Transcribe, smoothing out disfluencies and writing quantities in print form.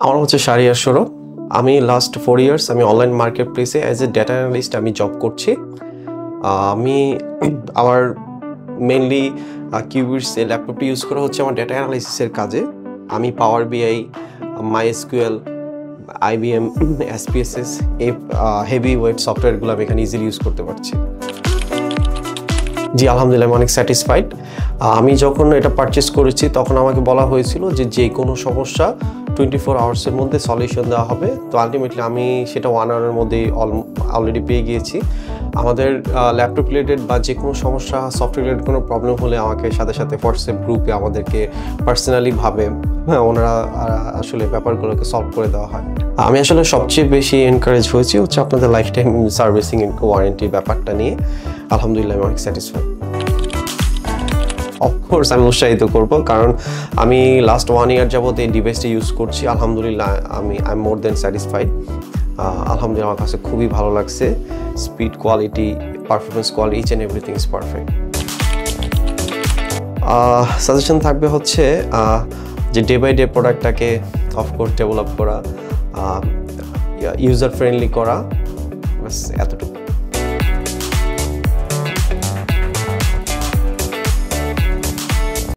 আমার হচ্ছে শাহরিয়ার সৌরভ। আমি লাস্ট 4 ইয়ার্স আমি অনলাইন মার্কেট প্লেসে অ্যাজ এ ডেটা অ্যানালিস্ট আমি জব করছি। আমি আমার মেইনলি কিউবিটস এই ল্যাপটপটি ইউজ করা হচ্ছে আমার ডেটা অ্যানালাইসিসের কাজে। আমি পাওয়ার বিআই, মাইএসকিউএল, আইবিএম, এসপিএসএস এই হেভি ওয়েট সফটওয়্যারগুলো আমি এখানে ইজিলি ইউজ করতে পারছি। জি আলহামদুলিল্লাহ আমি অনেক স্যাটিসফাইড। আমি যখন এটা পারচেস করেছি তখন আমাকে বলা হয়েছিল যে কোনো সমস্যা 24 আওয়ার্সের মধ্যে সলিউশন দেওয়া হবে। তো আলটিমেটলি আমি সেটা 1 আওয়ারের মধ্যেই অলরেডি পেয়ে গিয়েছি। আমাদের ল্যাপটপ রিলেটেড বা যে কোনো সমস্যা, সফটওয়্যার রিলেটেড কোনো প্রবলেম হলে আমাকে সাথে সাথে হোয়াটসঅ্যাপ গ্রুপে আমাদেরকে পার্সোনালিভাবে ওনারা আসলে ব্যাপারগুলোকে সলভ করে দেওয়া হয়। আমি আসলে সবচেয়ে বেশি এনকারেজ হয়েছি হচ্ছে আপনাদের লাইফ টাইম সার্ভিসিং ওয়ারেন্টি ব্যাপারটা নিয়ে। আলহামদুলিল্লাহ আমি অনেক স্যাটিসফাইড। অফকোর্স আমি উৎসাহিত করব, কারণ আমি লাস্ট 1 ইয়ার যাবত এই ডিভাইসটি ইউজ করছি। আলহামদুলিল্লাহ I am more than satisfied. আলহামদুলিল্লাহ আমার কাছে খুবই ভালো লাগছে। Speed, quality, performance, quality, each and everything is perfect. Suggestion থাকবে হচ্ছে যে ডে বাই ডে প্রোডাক্টটাকে অফকোর্স ডেভেলপ করা, ইউজার ফ্রেন্ডলি করা, বাস এতটুকু।